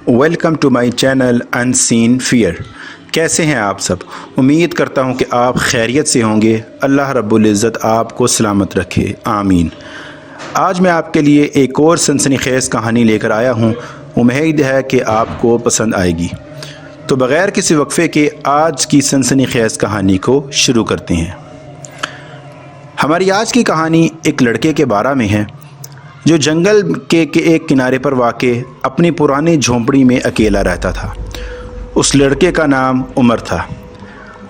Welcome to my channel unseen fear. کیسے ہیں آپ سب؟ امید کرتا ہوں کہ آپ خیریت سے ہوں گے۔ اللہ رب العزت آپ کو سلامت رکھے، آمین۔ آج میں آپ کے لیے ایک اور سنسنی خیز کہانی لے کر آیا ہوں، امید ہے کہ آپ کو پسند آئے گی۔ تو بغیر کسی وقفے کے آج کی سنسنی خیز کہانی کو شروع کرتے ہیں۔ ہماری آج کی کہانی ایک لڑکے کے بارے میں ہے جو جنگل کے ایک کنارے پر واقع اپنی پرانی جھونپڑی میں اکیلا رہتا تھا۔ اس لڑکے کا نام عمر تھا۔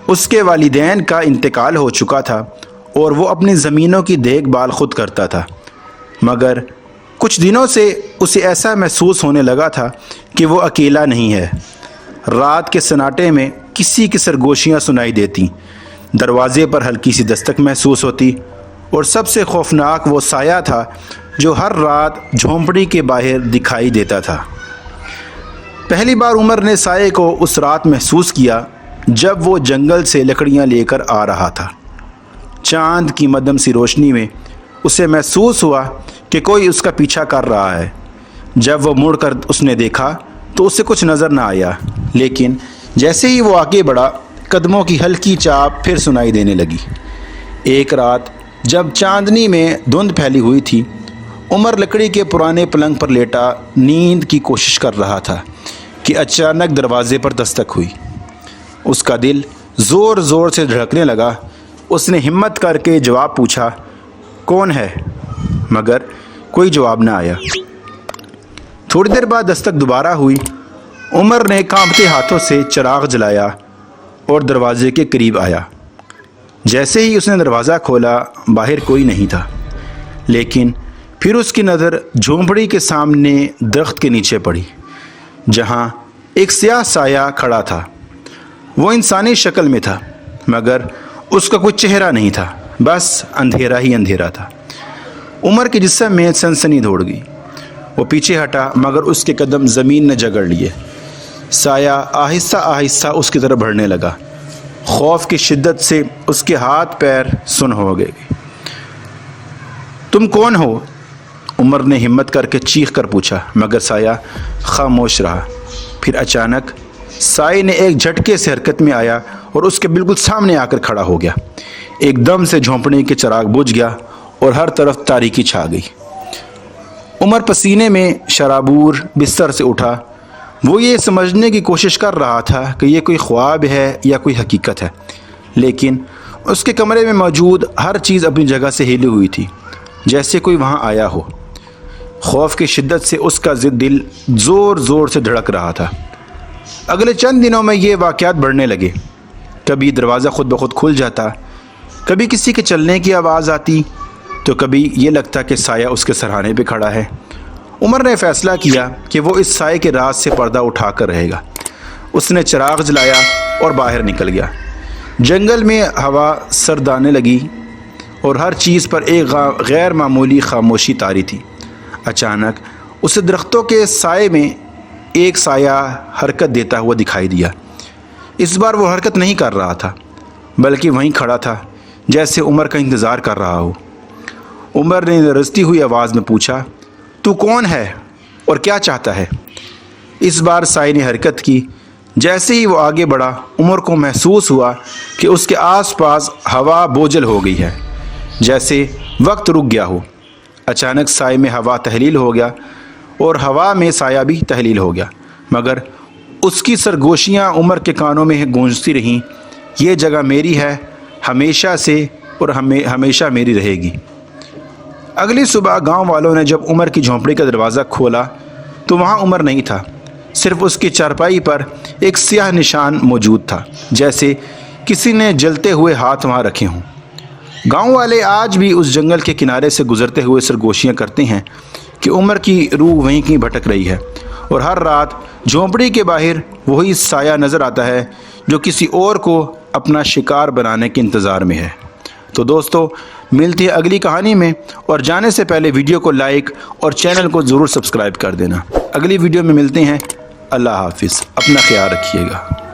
اس کے والدین کا انتقال ہو چکا تھا اور وہ اپنی زمینوں کی دیکھ بھال خود کرتا تھا، مگر کچھ دنوں سے اسے ایسا محسوس ہونے لگا تھا کہ وہ اکیلا نہیں ہے۔ رات کے سناٹے میں کسی کی سرگوشیاں سنائی دیتی، دروازے پر ہلکی سی دستک محسوس ہوتی، اور سب سے خوفناک وہ سایہ تھا جو ہر رات جھونپڑی کے باہر دکھائی دیتا تھا۔ پہلی بار عمر نے سائے کو اس رات محسوس کیا جب وہ جنگل سے لکڑیاں لے کر آ رہا تھا۔ چاند کی مدھم سی روشنی میں اسے محسوس ہوا کہ کوئی اس کا پیچھا کر رہا ہے۔ جب وہ مڑ کر اس نے دیکھا تو اسے کچھ نظر نہ آیا، لیکن جیسے ہی وہ آگے بڑھا قدموں کی ہلکی چاپ پھر سنائی دینے لگی۔ ایک رات جب چاندنی میں دھند پھیلی ہوئی تھی، عمر لکڑی کے پرانے پلنگ پر لیٹا نیند کی کوشش کر رہا تھا کہ اچانک دروازے پر دستک ہوئی۔ اس کا دل زور زور سے دھڑکنے لگا۔ اس نے ہمت کر کے جواب پوچھا، کون ہے؟ مگر کوئی جواب نہ آیا۔ تھوڑی دیر بعد دستک دوبارہ ہوئی۔ عمر نے کانپتے ہاتھوں سے چراغ جلایا اور دروازے کے قریب آیا۔ جیسے ہی اس نے دروازہ کھولا، باہر کوئی نہیں تھا، لیکن پھر اس کی نظر جھونپڑی کے سامنے درخت کے نیچے پڑی، جہاں ایک سیاہ سایہ کھڑا تھا۔ وہ انسانی شکل میں تھا، مگر اس کا کوئی چہرہ نہیں تھا، بس اندھیرا ہی اندھیرا تھا۔ عمر کے جسم میں سنسنی دوڑ گئی۔ وہ پیچھے ہٹا، مگر اس کے قدم زمین نے جگڑ لیے۔ سایہ آہستہ آہستہ اس کی طرف بڑھنے لگا۔ خوف کی شدت سے اس کے ہاتھ پیر سن ہو گئے۔ تم کون ہو؟ عمر نے ہمت کر کے چیخ کر پوچھا، مگر سایہ خاموش رہا۔ پھر اچانک سایہ نے ایک جھٹکے سے حرکت میں آیا اور اس کے بالکل سامنے آ کر کھڑا ہو گیا۔ ایک دم سے جھونپڑی کے چراغ بجھ گیا اور ہر طرف تاریکی چھا گئی۔ عمر پسینے میں شرابور بستر سے اٹھا۔ وہ یہ سمجھنے کی کوشش کر رہا تھا کہ یہ کوئی خواب ہے یا کوئی حقیقت ہے، لیکن اس کے کمرے میں موجود ہر چیز اپنی جگہ سے ہلی ہوئی تھی، جیسے کوئی وہاں آیا ہو۔ خوف کی شدت سے اس کا دل زور زور سے دھڑک رہا تھا۔ اگلے چند دنوں میں یہ واقعات بڑھنے لگے۔ کبھی دروازہ خود بخود کھل جاتا، کبھی کسی کے چلنے کی آواز آتی، تو کبھی یہ لگتا کہ سایہ اس کے سرہانے پہ کھڑا ہے۔ عمر نے فیصلہ کیا کہ وہ اس سائے کے راز سے پردہ اٹھا کر رہے گا۔ اس نے چراغ جلایا اور باہر نکل گیا۔ جنگل میں ہوا سرد آنے لگی اور ہر چیز پر ایک غیر معمولی خاموشی طاری تھی۔ اچانک اسے درختوں کے سائے میں ایک سایہ حرکت دیتا ہوا دکھائی دیا۔ اس بار وہ حرکت نہیں کر رہا تھا، بلکہ وہیں کھڑا تھا، جیسے عمر کا انتظار کر رہا ہو۔ عمر نے لرزتی ہوئی آواز میں پوچھا، تو کون ہے اور کیا چاہتا ہے؟ اس بار سائے نے حرکت کی۔ جیسے ہی وہ آگے بڑھا، عمر کو محسوس ہوا کہ اس کے آس پاس ہوا بوجھل ہو گئی ہے، جیسے وقت رک گیا ہو۔ اچانک سائے میں ہوا تحلیل ہو گیا اور ہوا میں سایہ بھی تحلیل ہو گیا، مگر اس کی سرگوشیاں عمر کے کانوں میں گونجتی رہیں، یہ جگہ میری ہے، ہمیشہ سے اور ہمیشہ میری رہے گی۔ اگلی صبح گاؤں والوں نے جب عمر کی جھونپڑی کا دروازہ کھولا تو وہاں عمر نہیں تھا، صرف اس کی چارپائی پر ایک سیاہ نشان موجود تھا، جیسے کسی نے جلتے ہوئے ہاتھ وہاں رکھے ہوں۔ گاؤں والے آج بھی اس جنگل کے کنارے سے گزرتے ہوئے سرگوشیاں کرتے ہیں کہ عمر کی روح وہیں کہیں بھٹک رہی ہے، اور ہر رات جھونپڑی کے باہر وہی سایہ نظر آتا ہے جو کسی اور کو اپنا شکار بنانے کے انتظار میں ہے۔ تو دوستو، ملتے ہیں اگلی کہانی میں، اور جانے سے پہلے ویڈیو کو لائک اور چینل کو ضرور سبسکرائب کر دینا۔ اگلی ویڈیو میں ملتے ہیں۔ اللہ حافظ، اپنا خیال رکھیے گا۔